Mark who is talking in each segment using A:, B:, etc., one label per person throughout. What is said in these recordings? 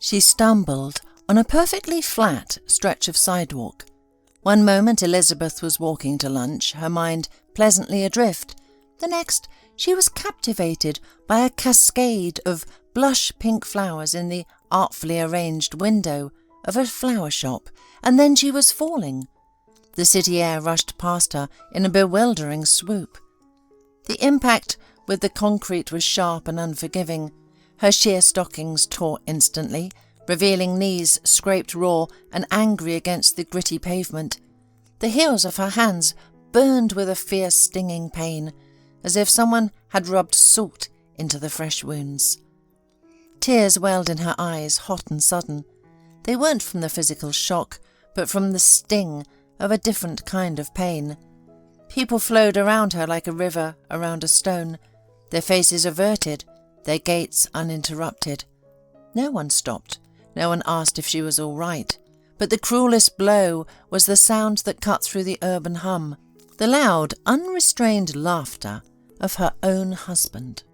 A: She stumbled on a perfectly flat stretch of sidewalk. One moment Elizabeth was walking to lunch, her mind pleasantly adrift. The next, she was captivated by a cascade of blush pink flowers in the artfully arranged window of a flower shop, and then she was falling. The city air rushed past her in a bewildering swoop. The impact with the concrete was sharp and unforgiving. Her sheer stockings tore instantly, revealing knees scraped raw and angry against the gritty pavement. The heels of her hands burned with a fierce stinging pain, as if someone had rubbed salt into the fresh wounds. Tears welled in her eyes, hot and sudden. They weren't from the physical shock, but from the sting of a different kind of pain. People flowed around her like a river around a stone, their faces averted, their gaits uninterrupted. No one stopped. No one asked if she was all right. But the cruelest blow was the sound that cut through the urban hum, the loud, unrestrained laughter of her own husband.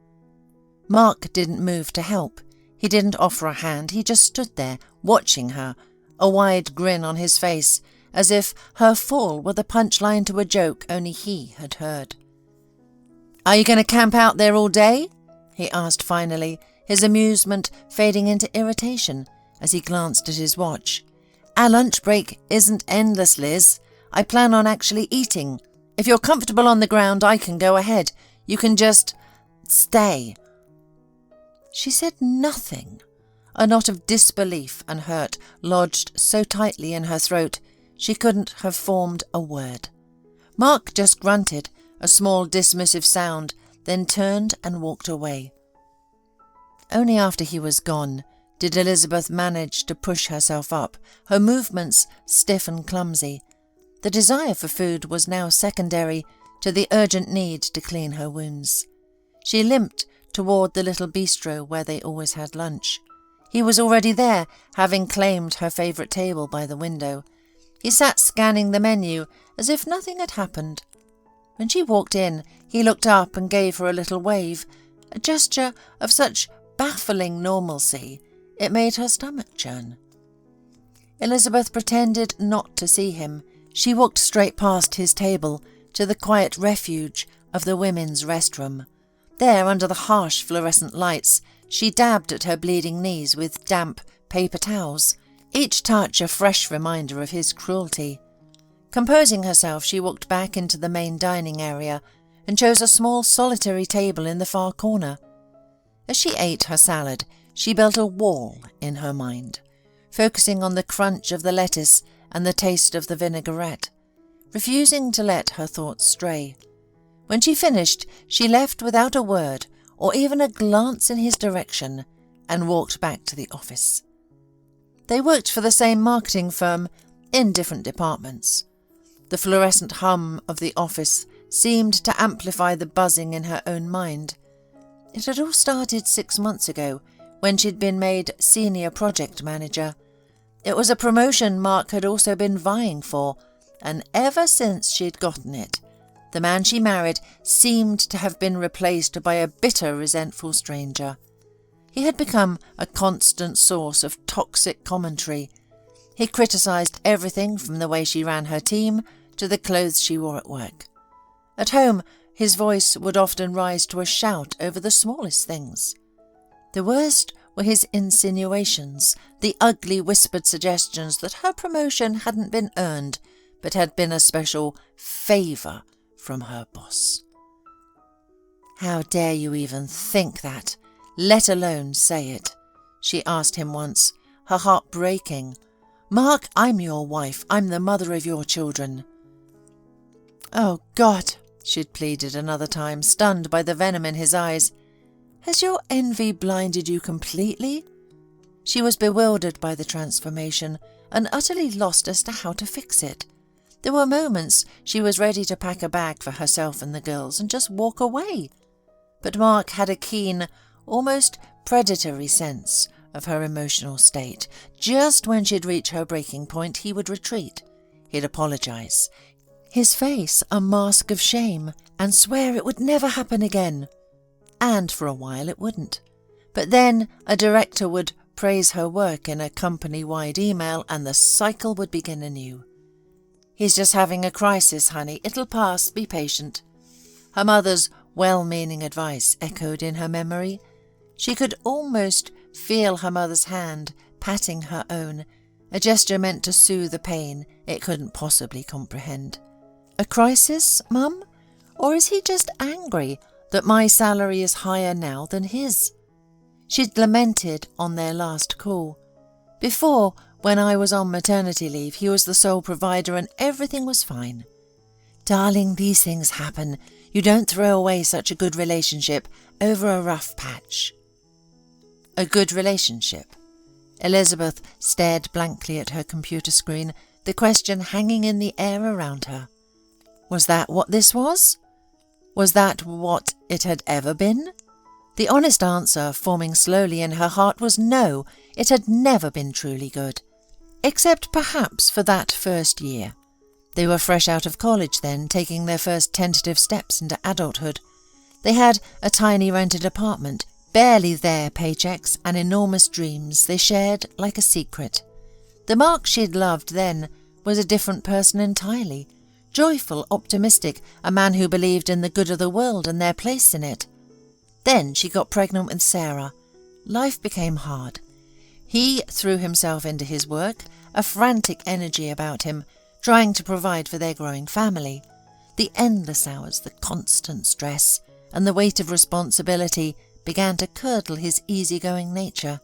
A: Mark didn't move to help. He didn't offer a hand. He just stood there, watching her, a wide grin on his face, as if her fall were the punchline to a joke only he had heard. "Are you going to camp out there all day?" he asked finally, his amusement fading into irritation as he glanced at his watch. "Our lunch break isn't endless, Liz. I plan on actually eating. If you're comfortable on the ground, I can go ahead. You can just stay." She said nothing. A knot of disbelief and hurt lodged so tightly in her throat she couldn't have formed a word. Mark just grunted, a small dismissive sound, then turned and walked away. Only after he was gone did Elizabeth manage to push herself up, her movements stiff and clumsy. The desire for food was now secondary to the urgent need to clean her wounds. She limped toward the little bistro where they always had lunch. He was already there, having claimed her favourite table by the window. He sat scanning the menu as if nothing had happened. When she walked in, he looked up and gave her a little wave, a gesture of such baffling normalcy it made her stomach churn. Elizabeth pretended not to see him. She walked straight past his table to the quiet refuge of the women's restroom. There, under the harsh fluorescent lights, she dabbed at her bleeding knees with damp paper towels, each touch a fresh reminder of his cruelty. Composing herself, she walked back into the main dining area and chose a small solitary table in the far corner. As she ate her salad, she built a wall in her mind, focusing on the crunch of the lettuce and the taste of the vinaigrette, refusing to let her thoughts stray. When she finished, she left without a word or even a glance in his direction and walked back to the office. They worked for the same marketing firm in different departments. The fluorescent hum of the office seemed to amplify the buzzing in her own mind. It had all started 6 months ago, when she'd been made senior project manager. It was a promotion Mark had also been vying for, and ever since she'd gotten it, the man she married seemed to have been replaced by a bitter, resentful stranger. He had become a constant source of toxic commentary. He criticised everything from the way she ran her team to the clothes she wore at work. At home, his voice would often rise to a shout over the smallest things. The worst were his insinuations, the ugly whispered suggestions that her promotion hadn't been earned, but had been a special favour from her boss. "How dare you even think that, let alone say it?" she asked him once, her heart breaking. "Mark, I'm your wife. I'm the mother of your children." "Oh, God," she'd pleaded another time, stunned by the venom in his eyes. "Has your envy blinded you completely?" She was bewildered by the transformation and utterly lost as to how to fix it. There were moments she was ready to pack a bag for herself and the girls and just walk away. But Mark had a keen, almost predatory sense of her emotional state. Just when she'd reach her breaking point, he would retreat. He'd apologise, his face a mask of shame, and swear it would never happen again. And for a while it wouldn't. But then a director would praise her work in a company-wide email and the cycle would begin anew. "He's just having a crisis, honey. It'll pass. Be patient." Her mother's well-meaning advice echoed in her memory. She could almost feel her mother's hand patting her own, a gesture meant to soothe the pain it couldn't possibly comprehend. "A crisis, Mum? Or is he just angry that my salary is higher now than his?" She'd lamented on their last call. "Before, when I was on maternity leave, he was the sole provider and everything was fine." "Darling, these things happen. You don't throw away such a good relationship over a rough patch." A good relationship. Elizabeth stared blankly at her computer screen, the question hanging in the air around her. Was that what this was? Was that what it had ever been? The honest answer, forming slowly in her heart, was no, it had never been truly good. Except perhaps for that first year. They were fresh out of college then, taking their first tentative steps into adulthood. They had a tiny rented apartment, barely their paychecks and enormous dreams they shared like a secret. The Mark she'd loved then was a different person entirely. Joyful, optimistic, a man who believed in the good of the world and their place in it. Then she got pregnant with Sarah. Life became hard. He threw himself into his work, a frantic energy about him, trying to provide for their growing family. The endless hours, the constant stress, and the weight of responsibility began to curdle his easygoing nature.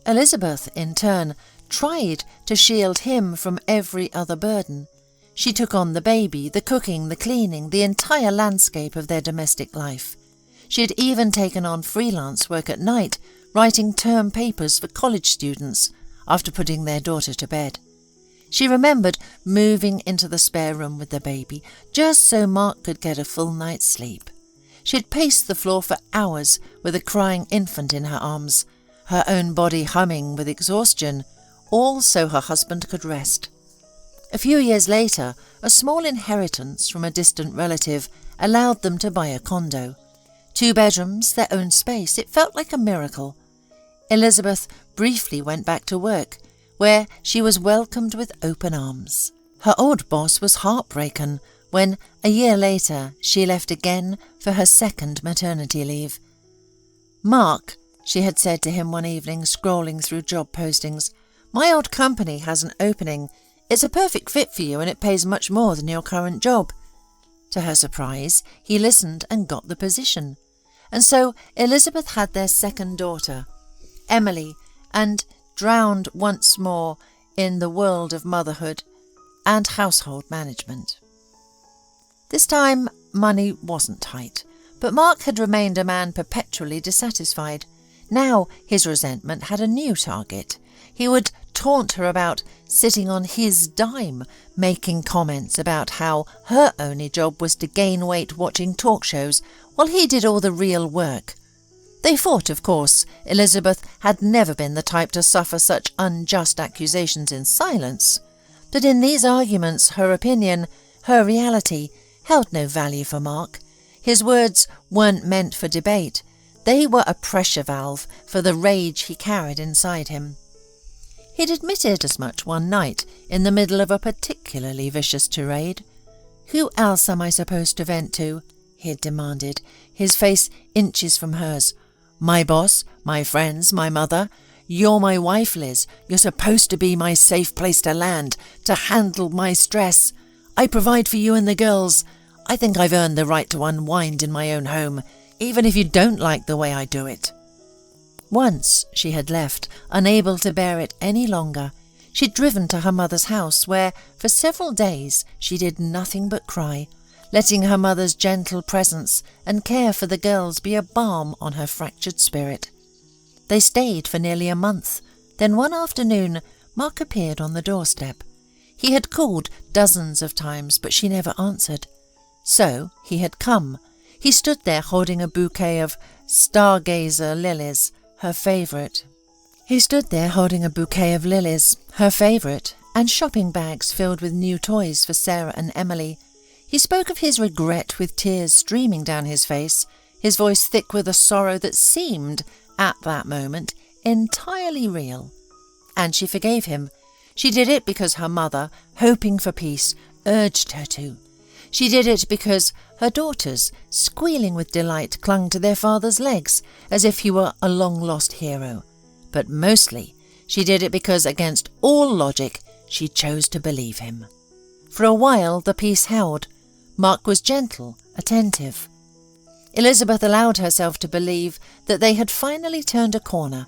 A: Elizabeth, in turn, tried to shield him from every other burden. She took on the baby, the cooking, the cleaning, the entire landscape of their domestic life. She had even taken on freelance work at night, writing term papers for college students after putting their daughter to bed. She remembered moving into the spare room with the baby, just so Mark could get a full night's sleep. She had paced the floor for hours with a crying infant in her arms, her own body humming with exhaustion, all so her husband could rest. A few years later, a small inheritance from a distant relative allowed them to buy a condo. 2 bedrooms, their own space. It felt like a miracle. Elizabeth briefly went back to work, where she was welcomed with open arms. Her old boss was heartbroken when, a year later, she left again for her second maternity leave. "Mark," she had said to him one evening, scrolling through job postings, "my old company has an opening. It's a perfect fit for you and it pays much more than your current job." To her surprise, he listened and got the position. And so Elizabeth had their second daughter, Emily, and drowned once more in the world of motherhood and household management. This time, money wasn't tight, but Mark had remained a man perpetually dissatisfied. Now his resentment had a new target. He would taunt her about sitting on his dime, making comments about how her only job was to gain weight watching talk shows while he did all the real work. They fought, of course. Elizabeth had never been the type to suffer such unjust accusations in silence. But in these arguments, her opinion, her reality, held no value for Mark. His words weren't meant for debate. They were a pressure valve for the rage he carried inside him. He'd admitted as much one night, in the middle of a particularly vicious tirade. "Who else am I supposed to vent to?" he'd demanded, his face inches from hers. "My boss, my friends, my mother. You're my wife, Liz. You're supposed to be my safe place to land, to handle my stress. I provide for you and the girls. I think I've earned the right to unwind in my own home, even if you don't like the way I do it." Once she had left, unable to bear it any longer. She'd driven to her mother's house, where for several days she did nothing but cry, letting her mother's gentle presence and care for the girls be a balm on her fractured spirit. They stayed for nearly a month. Then one afternoon, Mark appeared on the doorstep. He had called dozens of times, but she never answered. So he had come. He stood there holding a bouquet of stargazer lilies, her favourite. And shopping bags filled with new toys for Sarah and Emily. He spoke of his regret with tears streaming down his face, his voice thick with a sorrow that seemed, at that moment, entirely real. And she forgave him. She did it because her mother, hoping for peace, urged her to. She did it because her daughters, squealing with delight, clung to their father's legs as if he were a long-lost hero. But mostly, she did it because, against all logic, she chose to believe him. For a while, the peace held. Mark was gentle, attentive. Elizabeth allowed herself to believe that they had finally turned a corner.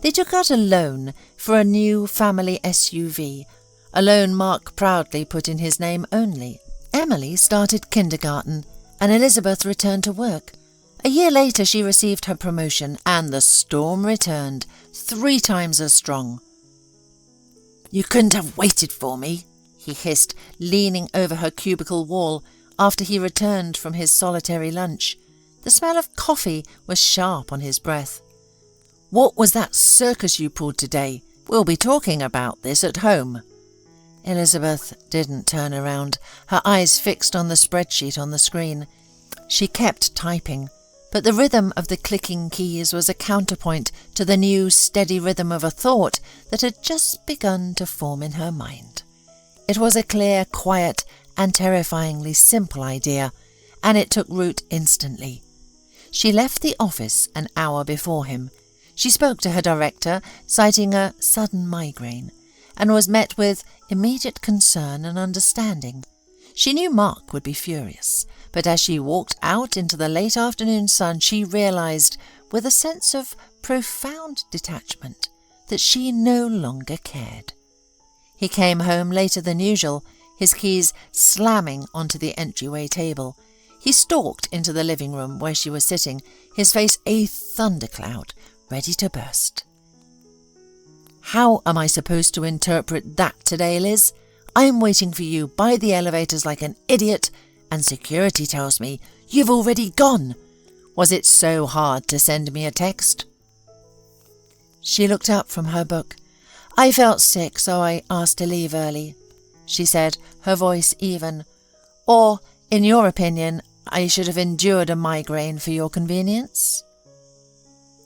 A: They took out a loan for a new family SUV, a loan Mark proudly put in his name only. Emily started kindergarten, and Elizabeth returned to work. A year later she received her promotion, and the storm returned, 3 times as strong. "You couldn't have waited for me," he hissed, leaning over her cubicle wall after he returned from his solitary lunch. The smell of coffee was sharp on his breath. "What was that circus you pulled today? We'll be talking about this at home." Elizabeth didn't turn around, her eyes fixed on the spreadsheet on the screen. She kept typing, but the rhythm of the clicking keys was a counterpoint to the new steady rhythm of a thought that had just begun to form in her mind. It was a clear, quiet, and terrifyingly simple idea, and it took root instantly. She left the office an hour before him. She spoke to her director, citing a sudden migraine, and was met with immediate concern and understanding. She knew Mark would be furious, but as she walked out into the late afternoon sun, she realized, with a sense of profound detachment, that she no longer cared. He came home later than usual, his keys slamming onto the entryway table. He stalked into the living room where she was sitting, his face a thundercloud, ready to burst. "How am I supposed to interpret that today, Liz? I'm waiting for you by the elevators like an idiot, and security tells me you've already gone. Was it so hard to send me a text?" She looked up from her book. "I felt sick, so I asked to leave early," she said, her voice even. "Or, in your opinion, I should have endured a migraine for your convenience?"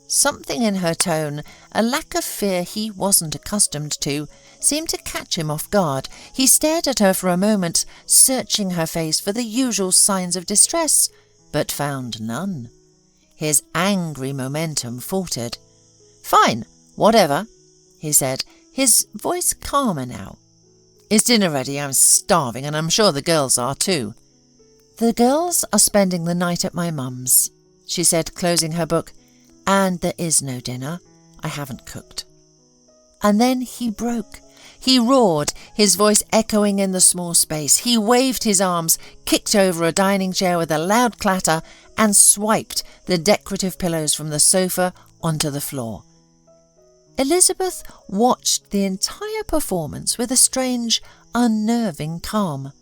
A: Something in her tone, a lack of fear he wasn't accustomed to, seemed to catch him off guard. He stared at her for a moment, searching her face for the usual signs of distress, but found none. His angry momentum faltered. "Fine, whatever," he said, his voice calmer now. "Is dinner ready? I'm starving, and I'm sure the girls are too." "The girls are spending the night at my mum's," she said, closing her book. "And there is no dinner. I haven't cooked." And then he broke. He roared, his voice echoing in the small space. He waved his arms, kicked over a dining chair with a loud clatter, and swiped the decorative pillows from the sofa onto the floor. Elizabeth watched the entire performance with a strange, unnerving calm.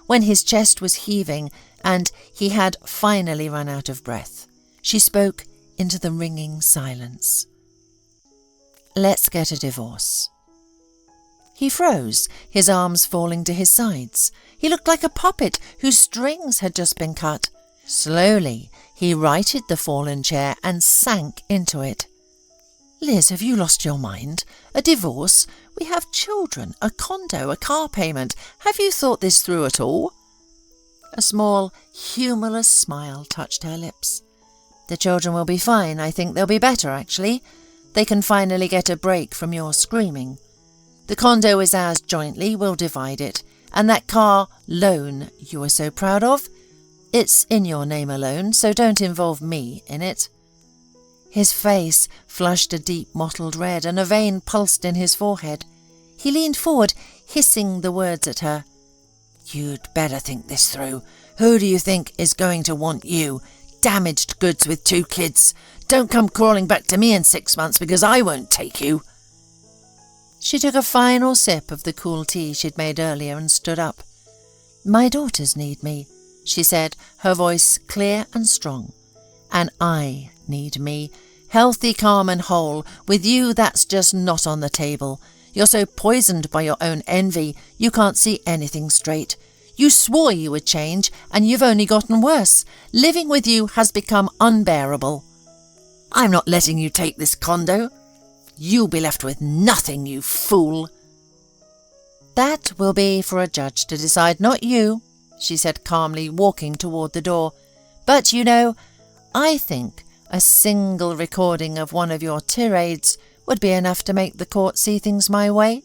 A: When his chest was heaving and he had finally run out of breath, she spoke into the ringing silence. "Let's get a divorce." He froze, his arms falling to his sides. He looked like a puppet whose strings had just been cut. Slowly, he righted the fallen chair and sank into it. "Liz, have you lost your mind? A divorce? We have children, a condo, a car payment. Have you thought this through at all?" A small, humourless smile touched her lips. "The children will be fine. I think they'll be better, actually. They can finally get a break from your screaming. The condo is ours jointly. We'll divide it. And that car loan you were so proud of, it's in your name alone, so don't involve me in it." His face flushed a deep mottled red, and a vein pulsed in his forehead. He leaned forward, hissing the words at her. "You'd better think this through. Who do you think is going to want you? Damaged goods with 2 kids. Don't come crawling back to me in 6 months, because I won't take you." She took a final sip of the cool tea she'd made earlier and stood up. "My daughters need me," she said, her voice clear and strong. "And I need me. Healthy, calm and whole. With you, that's just not on the table. You're so poisoned by your own envy, you can't see anything straight. You swore you would change, and you've only gotten worse. Living with you has become unbearable." "I'm not letting you take this condo." You'll be left with nothing, you fool." "That will be for a judge to decide, not you," she said calmly, walking toward the door. "But, you know, I think a single recording of one of your tirades would be enough to make the court see things my way,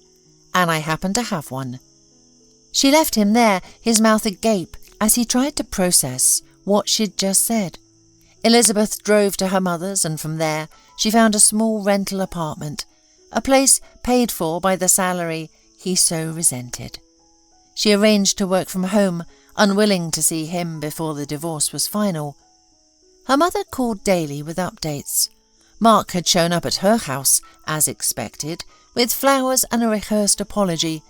A: and I happen to have one." She left him there, his mouth agape, as he tried to process what she'd just said. Elizabeth drove to her mother's, and from there she found a small rental apartment, a place paid for by the salary he so resented. She arranged to work from home, unwilling to see him before the divorce was final. Her mother called daily with updates. Mark had shown up at her house, as expected, with flowers and a rehearsed apology.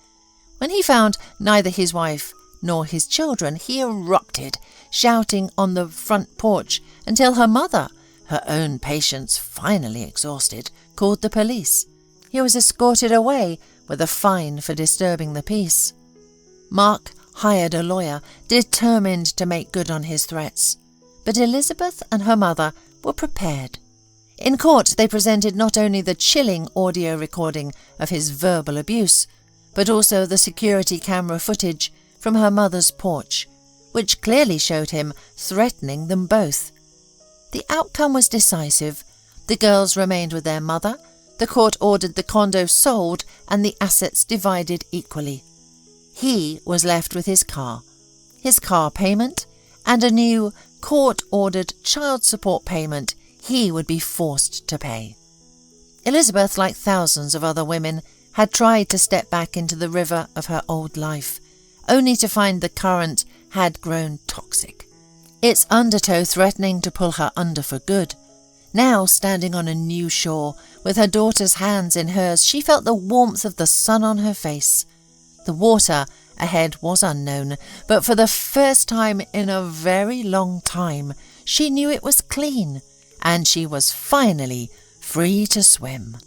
A: When he found neither his wife nor his children, he erupted, shouting on the front porch until her mother, her own patience finally exhausted, called the police. He was escorted away with a fine for disturbing the peace. Mark hired a lawyer, determined to make good on his threats. But Elizabeth and her mother were prepared. In court they presented not only the chilling audio recording of his verbal abuse, but also the security camera footage from her mother's porch, which clearly showed him threatening them both. The outcome was decisive. The girls remained with their mother. The court ordered the condo sold and the assets divided equally. He was left with his car payment, and a new court-ordered child support payment he would be forced to pay. Elizabeth, like thousands of other women, had tried to step back into the river of her old life, only to find the current had grown toxic, its undertow threatening to pull her under for good. Now, standing on a new shore, with her daughter's hands in hers, she felt the warmth of the sun on her face. The water ahead was unknown, but for the first time in a very long time, she knew it was clean, and she was finally free to swim.